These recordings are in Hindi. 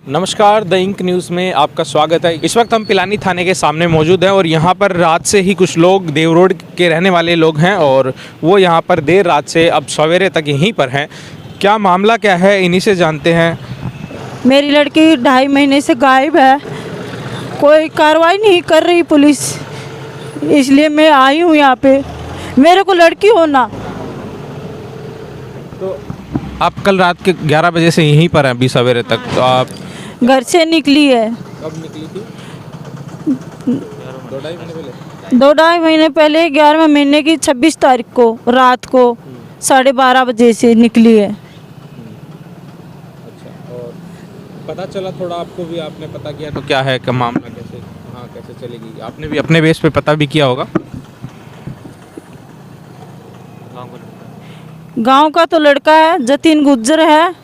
नमस्कार, द इंक न्यूज़ में आपका स्वागत है। इस वक्त हम पिलानी थाने के सामने मौजूद हैं और यहाँ पर रात से ही कुछ लोग देव रोड के रहने वाले लोग हैं और वो यहाँ पर देर रात से अब सवेरे तक यहीं पर हैं। क्या मामला क्या है, इन्हीं से जानते हैं। मेरी लड़की 2.5 महीने से गायब है, कोई कार्रवाई नहीं कर रही पुलिस, इसलिए मैं आई हूँ यहाँ पे। मेरे को लड़की होना। तो आप कल रात के 11 बजे से यहीं पर हैं अभी सवेरे तक, तो आप घर से निकली है कब निकली थी? 2-2.5 महीने पहले। 2-2.5 महीने पहले 11वें महीने की 26 तारीख को रात को 12:30 बजे से निकली है। अच्छा, और पता चला थोड़ा आपको भी, आपने पता किया तो क्या है, क्या मामला, कैसे हाँ कैसे चलेगी? आपने भी अपने बेस पे पता भी किया होगा। गांव का तो लड़का है, जतिन गुज्जर है।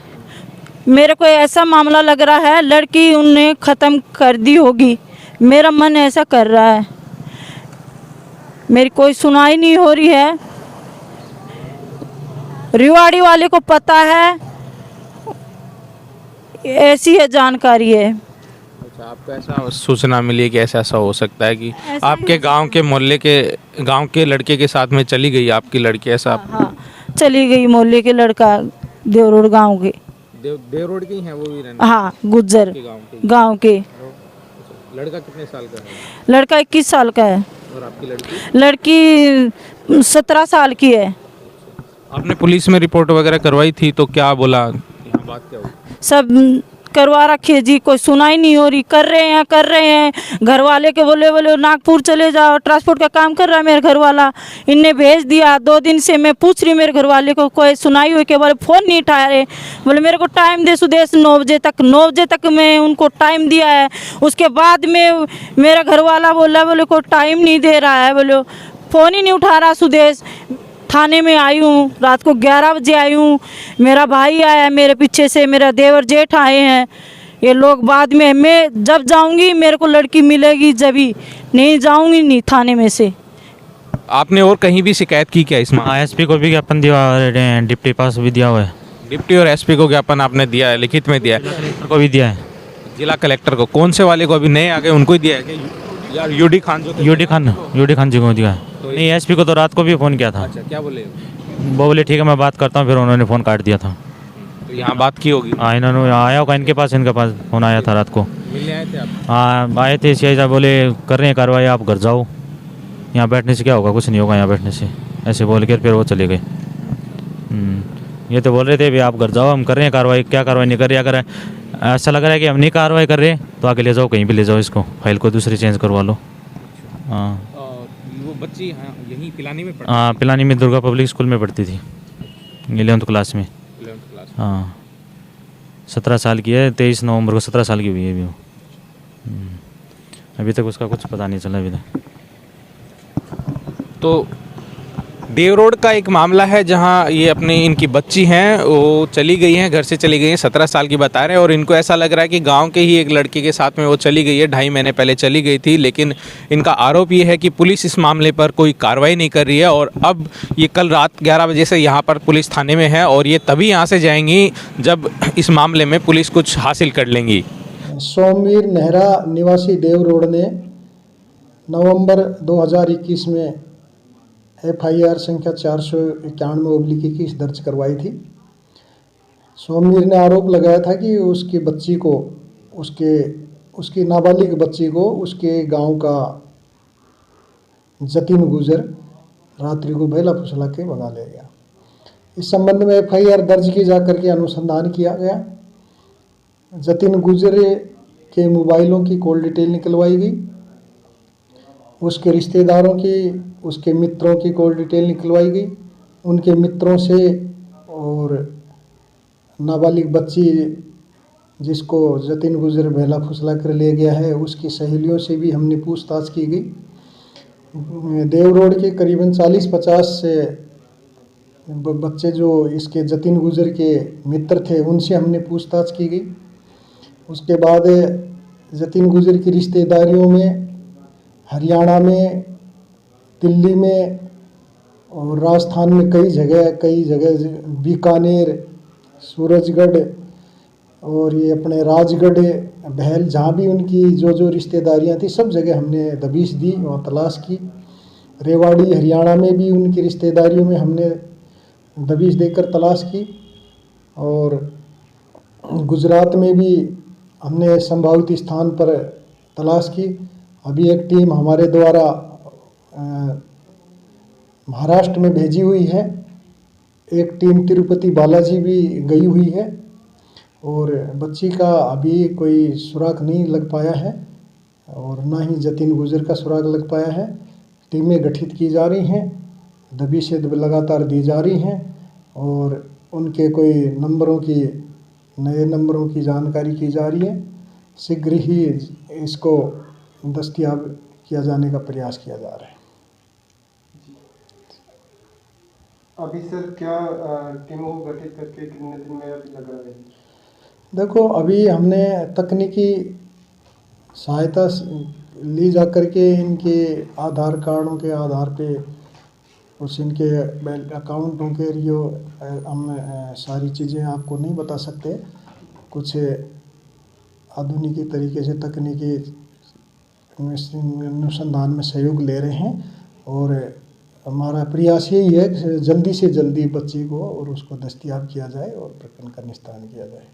मेरे को ऐसा मामला लग रहा है लड़की उनने ख़त्म कर दी होगी, मेरा मन ऐसा कर रहा है। मेरी कोई सुनाई नहीं हो रही है। रिवाड़ी वाले को पता है, ऐसी है जानकारी है। अच्छा, आपको ऐसा सूचना मिली है कि ऐसा ऐसा हो सकता है कि ऐसा आपके गांव के मोहल्ले के गांव के लड़के के साथ में चली गई आपकी लड़की, ऐसा? हाँ, चली गई मोहल्ले के लड़का, देवरोड गांव के। देव रोड की हैं वो भी रहने हाँ, गुज्जर के गांव के। लड़का कितने साल का है लड़का 21 साल का है, और आपकी लड़की? लड़की 17 साल की है। आपने पुलिस में रिपोर्ट वगैरह करवाई थी तो क्या बोला, यहाँ बात क्या हुई? सब करवा रखी है जी, कोई सुनाई नहीं हो रही। कर रहे हैं। घर वाले के बोले नागपुर चले जाओ, ट्रांसपोर्ट का काम कर रहा है मेरा घर वाला, इनने भेज दिया। 2 दिन से मैं पूछ रही मेरे घर वाले को, कोई सुनाई हुई के? बोले फ़ोन नहीं उठा रहे। बोले मेरे को टाइम दे सुदेश 9 बजे तक। 9 बजे तक मैं उनको टाइम दिया है, उसके बाद में मेरा घर वाला बोले कोई टाइम नहीं दे रहा है, बोले फ़ोन ही नहीं उठा रहा सुदेश। थाने में आई हूँ, रात को 11 बजे आई हूँ। मेरा भाई आया मेरे पीछे से, मेरा देवर जेठ आए हैं, ये लोग। बाद में मैं जब जाऊँगी मेरे को लड़की मिलेगी, जब ही नहीं जाऊँगी नहीं थाने में से। आपने और कहीं भी शिकायत की क्या इसमें? एसपी को भी ज्ञापन दिया है, डिप्टी पास भी दिया हुआ है। डिप्टी और एसपी को ज्ञापन आपने दिया है, लिखित में दिया है? कलेक्टर को भी दिया है। जिला कलेक्टर को? कौन से वाले को? अभी नए आ गए उनको ही दिया है क्या? यार यूडी खान जो थे? यूडी खान जी को दिया है। नहीं, एसपी को तो रात को भी फ़ोन किया था। अच्छा, क्या बोले? वो बोले ठीक है मैं बात करता हूँ, फिर उन्होंने फ़ोन काट दिया था। तो यहाँ बात की होगी? हाँ, इन्होंने आया होगा, इनके पास फ़ोन आया था रात को। मिलने आए थे आप? हाँ, आए थे सीआई साहब, बोले कर रहे हैं कार्रवाई, आप घर जाओ, यहाँ बैठने से क्या होगा, कुछ नहीं होगा यहाँ बैठने से, ऐसे बोल कर फिर वो चले गए। ये तो बोल रहे थे भी आप घर जाओ, हम कर रहे हैं कार्रवाई। क्या कार्रवाई नहीं कर रहे? अगर ऐसा लग रहा है कि हम नहीं कार्रवाई कर रहे तो आगे ले जाओ, कहीं भी ले जाओ, इसको फाइल को दूसरी चेंज करवा लो। हाँ, वो बच्ची यहीं पिलानी में हाँ, पिलानी में दुर्गा पब्लिक स्कूल में पढ़ती थी, 11th क्लास में। 11th class? हाँ, 17 साल की है, 23 नवंबर को 17 साल की हुई है अभी वो। अभी तक उसका कुछ पता नहीं चला अभी तक। तो देव रोड का एक मामला है जहां ये अपनी इनकी बच्ची हैं, वो चली गई हैं, घर से चली गई हैं, 17 साल की बता रहे हैं। और इनको ऐसा लग रहा है कि गांव के ही एक लड़के के साथ में वो चली गई है, 2.5 महीने पहले चली गई थी। लेकिन इनका आरोप ये है कि पुलिस इस मामले पर कोई कार्रवाई नहीं कर रही है। और अब ये कल रात 11 बजे से यहाँ पर पुलिस थाने में है और ये तभी यहाँ से जाएंगी जब इस मामले में पुलिस कुछ हासिल कर लेंगी। सोमवीर नेहरा निवासी देव रोड ने नवंबर 2021 में FIR संख्या 491/21 दर्ज करवाई थी। सोमवीर ने आरोप लगाया था कि उसकी बच्ची को, उसकी नाबालिग बच्ची को उसके गांव का जतिन गुजर रात्रि को बेला फुसला के भगा ले गया। इस संबंध में FIR दर्ज की जाकर के अनुसंधान किया गया। जतिन गुजर के मोबाइलों की कॉल डिटेल निकलवाई गई, उसके रिश्तेदारों की, उसके मित्रों की कॉल डिटेल निकलवाई गई। उनके मित्रों से और नाबालिग बच्ची जिसको जतिन गुजर बहला फुसला कर ले गया है, उसकी सहेलियों से भी हमने पूछताछ की गई। देव रोड के करीबन 40-50 से बच्चे जो इसके जतिन गुजर के मित्र थे, उनसे हमने पूछताछ की गई। उसके बाद जतिन गुजर की रिश्तेदारियों में हरियाणा में, दिल्ली में और राजस्थान में कई जगह बीकानेर, सूरजगढ़, और ये अपने राजगढ़ बहल जहाँ भी उनकी जो जो रिश्तेदारियाँ थी सब जगह हमने दबिश दी, वहाँ तलाश की। रेवाड़ी हरियाणा में भी उनकी रिश्तेदारियों में हमने दबिश देकर तलाश की और गुजरात में भी हमने संभावित स्थान पर तलाश की। अभी एक टीम हमारे द्वारा महाराष्ट्र में भेजी हुई है, एक टीम तिरुपति बालाजी भी गई हुई है और बच्ची का अभी कोई सुराग नहीं लग पाया है और ना ही जतिन गुजर का सुराग लग पाया है। टीमें गठित की जा रही हैं, दबिशें लगातार दी जा रही हैं और उनके कोई नए नंबरों की जानकारी की जा रही है। शीघ्र ही इसको दस्तयाब किया जाने का प्रयास किया जा रहा है। अभी सर क्या टीमों को गठित करके कितने दिन में अभी लग रहा है? देखो, अभी हमने तकनीकी सहायता ली जा करके इनके आधार कार्डों के आधार पे उस इनके बैंक अकाउंटों के लिए हम सारी चीज़ें आपको नहीं बता सकते। कुछ आधुनिक तरीके से तकनीकी अनुसंधान में सहयोग ले रहे हैं और हमारा प्रयास यही है कि जल्दी से जल्दी बच्ची को और उसको दस्तयाब किया जाए और प्रकरण का निस्तारण किया जाए।